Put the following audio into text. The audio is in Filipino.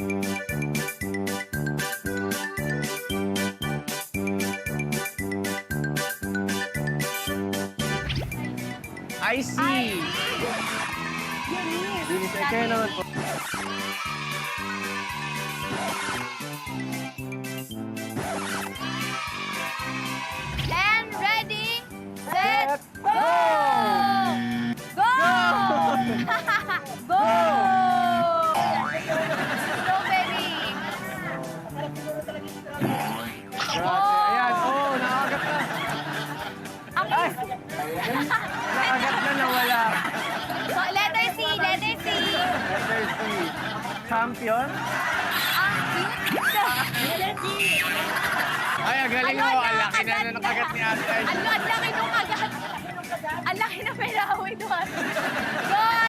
I see. Linis. Eh, kayo naman po. And ready, set, go! Go! Go! Strawberry. Grabe. Ayan. Oh, nakagat na. Ang Nakagat na nawala. So, letter C, letter C. Letter C. Champion? Ang cute. Letter C. Ay, ang galing mo. Ang laki na nakagat ni Ate. Ang laki nung kagat. Ang laki na may lahoy doon. Go!